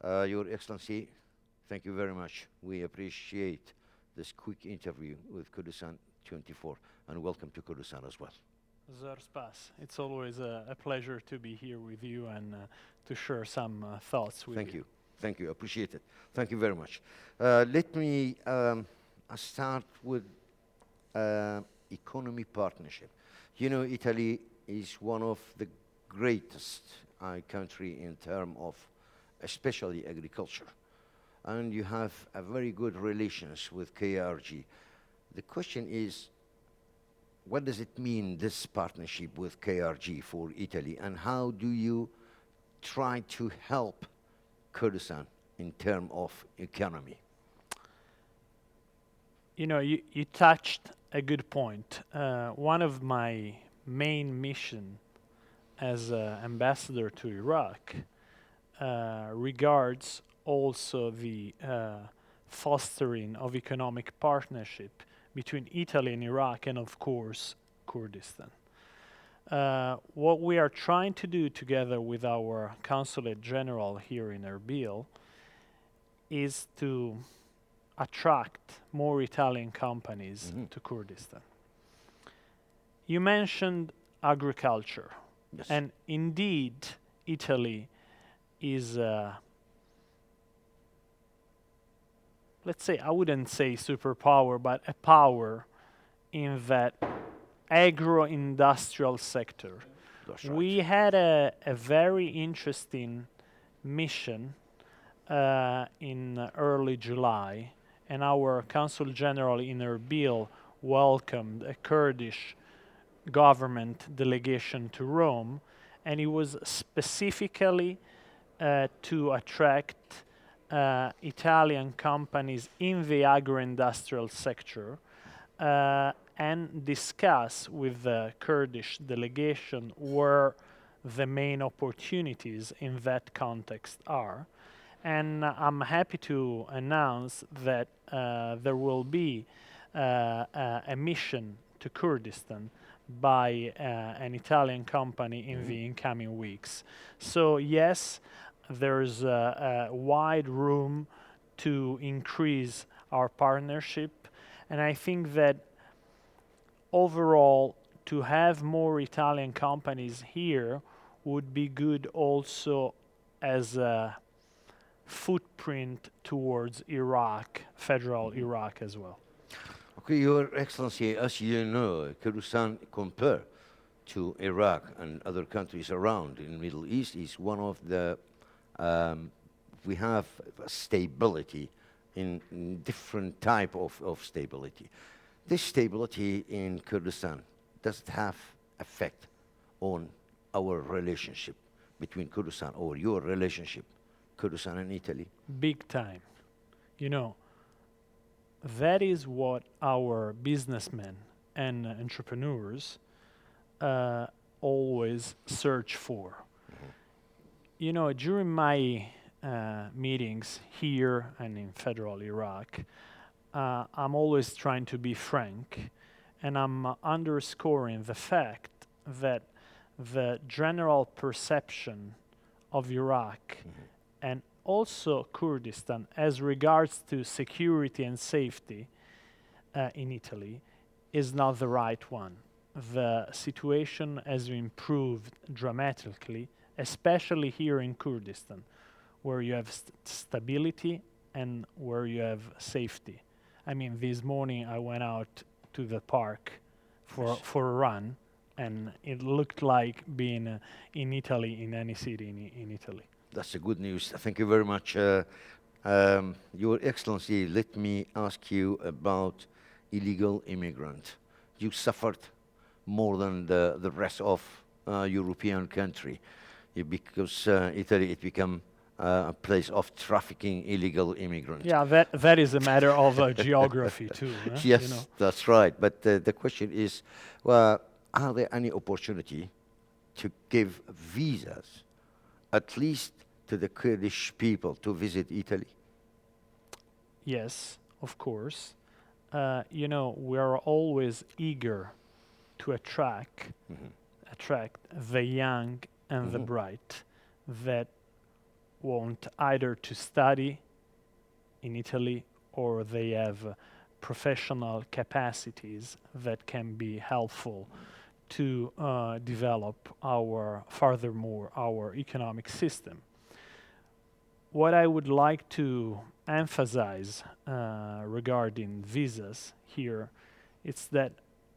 Your Excellency, thank you very much. We appreciate this quick interview with Kurdistan24, and welcome to Kurdistan as well. Zerspas, it's always a pleasure to be here with you and to share some thoughts with you. Thank you. Thank you. Appreciate it. Thank you very much. Let me start with economy partnership. You know, Italy is one of the greatest country in terms of especially agriculture. And you have a very good relations with KRG. The question is, what does it mean, this partnership with KRG for Italy, and how do you try to help Kurdistan in terms of economy? You know, you touched a good point. One of my main mission as ambassador to Iraq regards also the fostering of economic partnership between Italy and Iraq, and of course Kurdistan. What we are trying to do together with our Consulate General here in Erbil is to attract more Italian companies to Kurdistan. You mentioned agriculture. Yes. And indeed, Italy is, let's say, I wouldn't say superpower, but a power in that agro-industrial sector. That's right. We had a very interesting mission in early July, and our Consul General in Erbil welcomed a Kurdish government delegation to Rome, and it was specifically to attract Italian companies in the agro-industrial sector and discuss with the Kurdish delegation where the main opportunities in that context are. And I'm happy to announce that there will be a mission to Kurdistan by an Italian company in the incoming weeks. So yes, there's a wide room to increase our partnership, and I think that overall to have more Italian companies here would be good also as a footprint towards Iraq, federal Iraq as well. Okay, Your Excellency, as you know, Kurdistan, compared to Iraq and other countries around in the Middle East, is one of the, we have stability in different type of stability. This stability in Kurdistan, does it have effect on our relationship between Kurdistan, or your relationship, Kurdistan and Italy? Big time. You know, that is what our businessmen and entrepreneurs always search for. You know, during my meetings here and in federal Iraq, I'm always trying to be frank, and I'm underscoring the fact that the general perception of Iraq and also Kurdistan as regards to security and safety in Italy is not the right one. The situation has improved dramatically, especially here in Kurdistan, where you have stability and where you have safety. I mean, this morning I went out to the park for a run, and it looked like being in Italy, in any city in Italy. That's a good news. Thank you very much. Your Excellency, let me ask you about illegal immigrant. You suffered more than the rest of European country because Italy, it became a place of trafficking illegal immigrants. Yeah, that is a matter of geography too. Yes, you know? That's right. But the question is, are there any opportunity to give visas, at least to the Kurdish people, to visit Italy? Yes, of course. You know, we are always eager to attract the young and the bright that want either to study in Italy or they have professional capacities that can be helpful to develop furthermore our economic system. What I would like to emphasize regarding visas here is that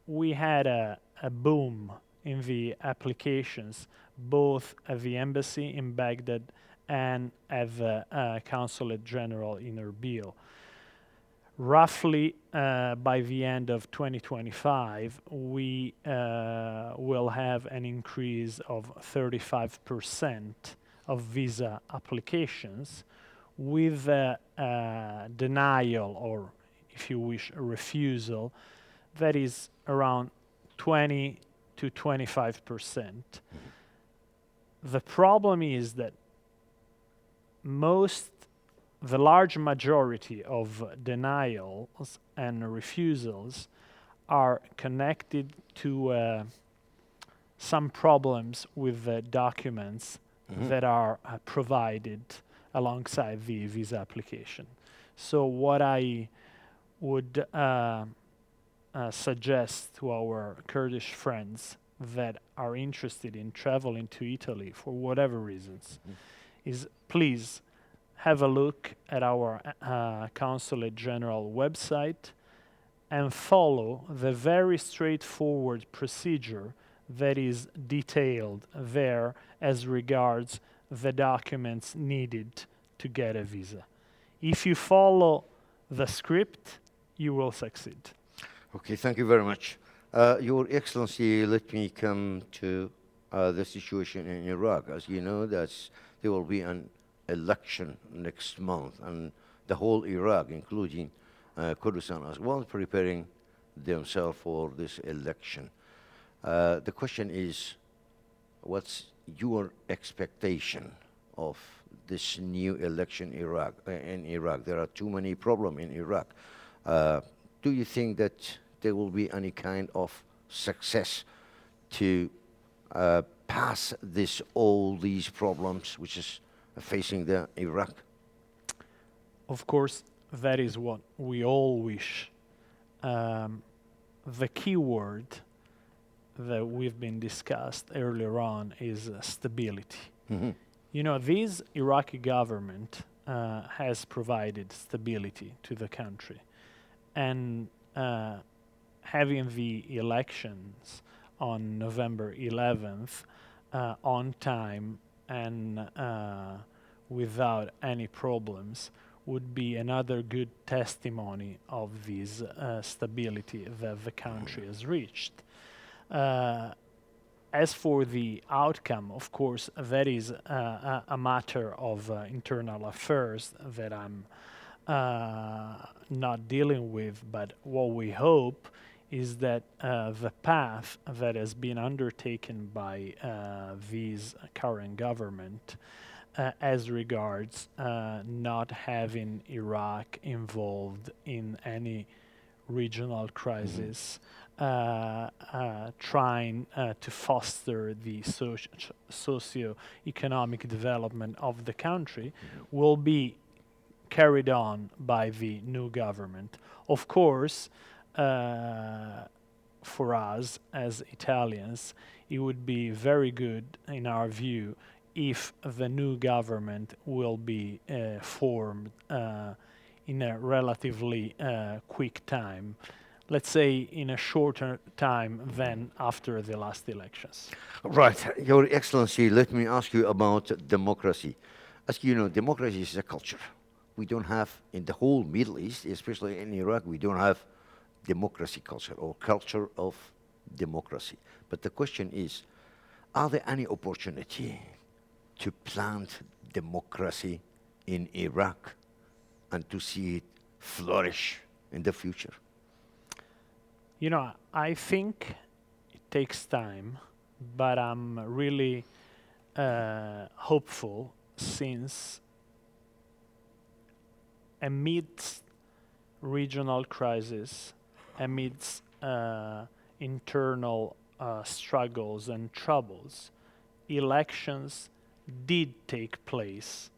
we had a boom in the applications both at the embassy in Baghdad and at the Consulate General in Erbil. Roughly by the end of 2025, we will have an increase of 35% of visa applications with a denial, or if you wish, a refusal, that is around 20 to 25%. The problem is that the large majority of denials and refusals are connected to some problems with the documents that are provided alongside the visa application. So what I would suggest to our Kurdish friends that are interested in traveling to Italy for whatever reasons is please have a look at our Consulate General website and follow the very straightforward procedure that is detailed there as regards the documents needed to get a visa. If you follow the script, you will succeed. Okay, thank you very much. Your Excellency, let me come to the situation in Iraq. As you know, there will be an election next month, and the whole Iraq, including Kurdistan as well, preparing themselves for this election. The question is, what's your expectation of this new election in Iraq? There are too many problems in Iraq. Do you think that there will be any kind of success to pass all these problems which is facing the Iraq? Of course, that is what we all wish. The key word that we've been discussed earlier on is stability. You know, this Iraqi government has provided stability to the country, and having the elections on November 11th on time and without any problems would be another good testimony of this stability that the country has reached. As for the outcome, of course, that is a matter of internal affairs that I'm not dealing with, but what we hope is that the path that has been undertaken by this current government as regards not having Iraq involved in any regional crisis, trying to foster the socio-economic development of the country will be carried on by the new government. Of course, for us as Italians, it would be very good, in our view, if the new government will be formed in a relatively quick time, let's say in a shorter time than after the last elections. Right. Your Excellency, let me ask you about democracy. As you know, democracy is a culture. We don't have, in the whole Middle East, especially in Iraq, we don't have democracy culture or culture of democracy. But the question is, are there any opportunity to plant democracy in Iraq and to see it flourish in the future? You know, I think it takes time, but I'm really hopeful, since amidst regional crisis, amidst internal struggles and troubles, elections did take place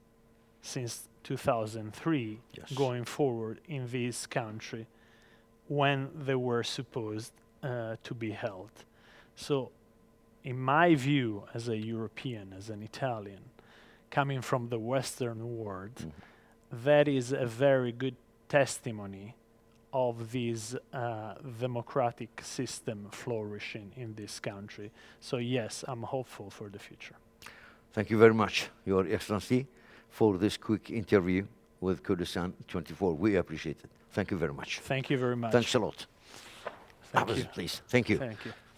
since 2003 Yes. going forward in this country when they were supposed to be held. So, in my view, as a European, as an Italian, coming from the Western world, that is a very good testimony of this democratic system flourishing in this country. So yes, I'm hopeful for the future. Thank you very much, Your Excellency, for this quick interview with Kurdistan24. We appreciate it. Thank you very much. Thank you very much. Thanks a lot. Thank Have a you. seat, please. Thank you. Thank you.